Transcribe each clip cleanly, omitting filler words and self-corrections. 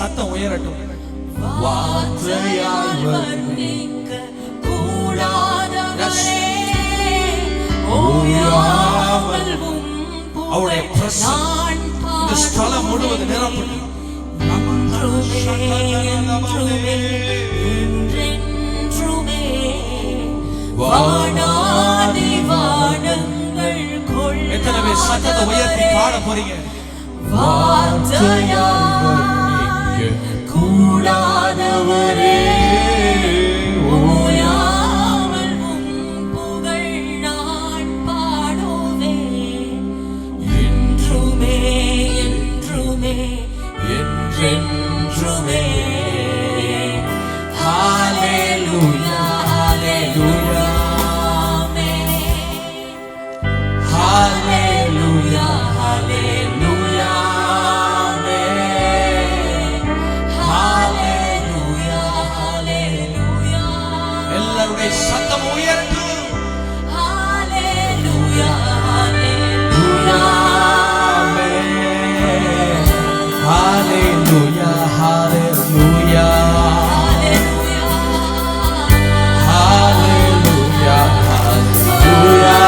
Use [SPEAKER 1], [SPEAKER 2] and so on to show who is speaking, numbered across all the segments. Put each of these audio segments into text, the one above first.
[SPEAKER 1] சத்தம் உயரட்டும். வார்த்தையால் வர்ணிக்க கூடாதவரே, ஓயாமல் அவருடைய பிரசன்னம் இந்த ஸ்தலம் முழுவதும் நிரப்பட்டும். எத்தனை பேர் சத்தத்தை உயர்த்தி பாட போறீங்க?
[SPEAKER 2] கூடாதவரே, ஓயாமல் புகழ் நான் பாடுவேன். என்றுமே என்றுமே என்றென்றுமே. ஹல்லேலூயா ஹல்லேலூயா ஹல்லேலூயா ஹல்லேலூயா ஹல்லேலூயா ஹல்லேலூயா.
[SPEAKER 1] எல்லாருடைய சத்தம் உயரட்டும்.
[SPEAKER 2] ஹல்லேலூயா ஹல்லேலூயா
[SPEAKER 1] ஹல்லேலூயா ஹல்லேலூயா ஹல்லேலூயா ஹல்லேலூயா.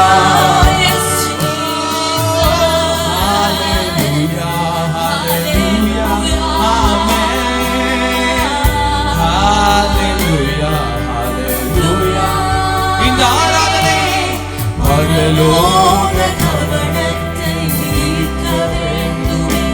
[SPEAKER 2] பரலோக கவனத்தை ஈர்க்க வேண்டுமே.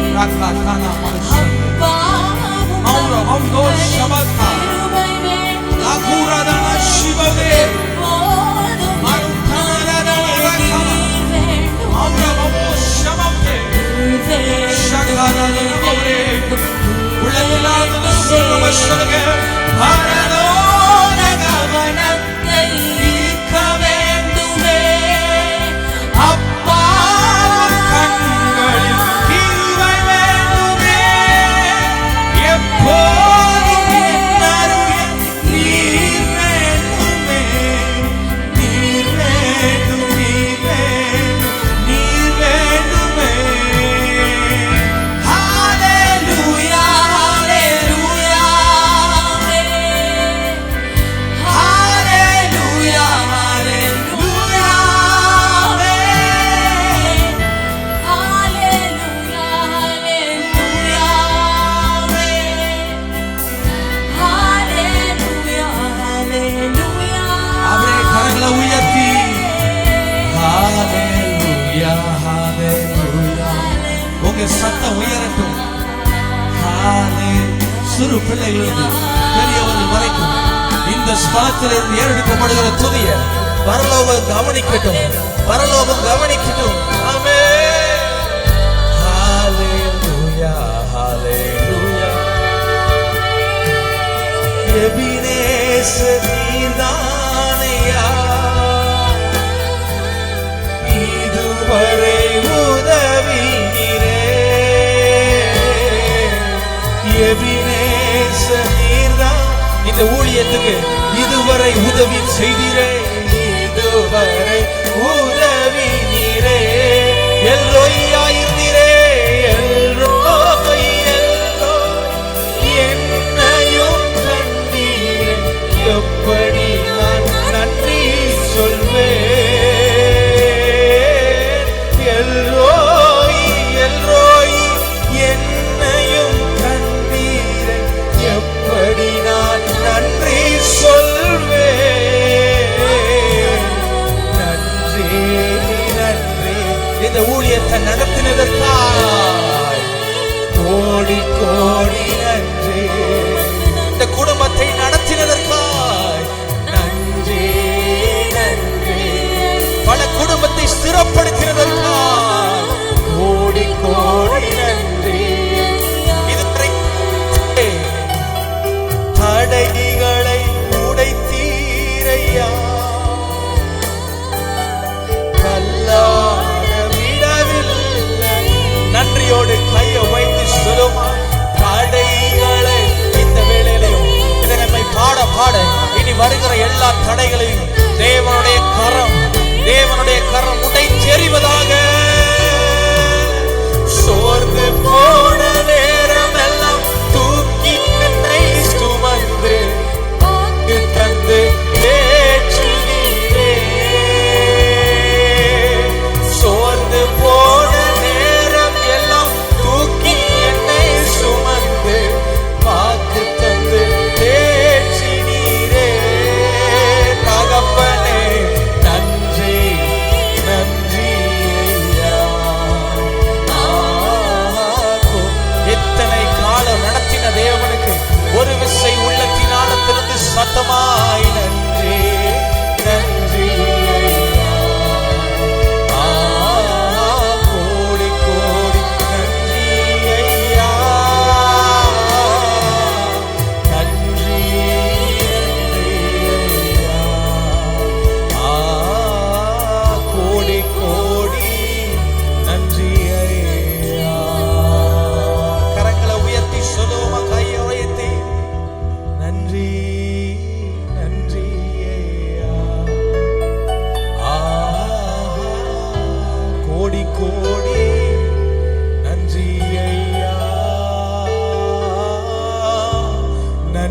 [SPEAKER 1] உங்க சத்தம் உயரட்டும். சிறு பிள்ளைகளிலிருந்து பெரியவர்கள் வரைக்கும் இந்த ஸ்தலத்திலிருந்து ஏறெடுக்கப்படுகிற துதிய பரலோகம் கவனிக்கட்டும், பரலோகம் கவனிக்கட்டும். ஆமென். ஹல்லேலூயா ஹல்லேலூயா. எபினேசர் நீர்தானையா இதுவரை உதவினீரே. எபினேசர் நீர்தான் இந்த ஊழியத்துக்கு இதுவரை உதவி செய்தீரே, இதுவரை உதவினீரே. எல்ரோயாயிருந்தீரே, எல்ரோய் எல்ரோய் என்னையும் கண்டீரே. எப்படி நான் நன்றி சொல்வேன்? எல்ரோய் எல்ரோய் என்னையும் கண்டீரே. எப்படி நான் நன்றி சொல்வேன்? நன்றி நன்றி. இந்த ஊழியத்தை நடத்தினதற்காய் கோடி கோடி நன்றி. இந்த குடும்பத்தை நடத்தினதற்காய் நன்றி நன்றி. பல குடும்பத்தை ஸ்திரப்படுத்தினதற்காய் கோடி கோடி நன்றி. இதுவரை தடைகளை உடைத்தீரையா, கல்லாட விடவில்லை. நன்றியோடு கையை வைத்து சொல்லுமா, தடைகளை இந்த வேளையிலையும் இதை நம்மை பாட பாட இனி வருகிற எல்லா தடைகளையும் தேவனுடைய கரம் உடைத்தெறிவதாக. சோர்ந்து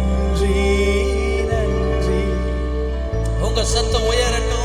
[SPEAKER 1] நன்றி நன்றி. உங்க சத்தம் உயரட்டும்.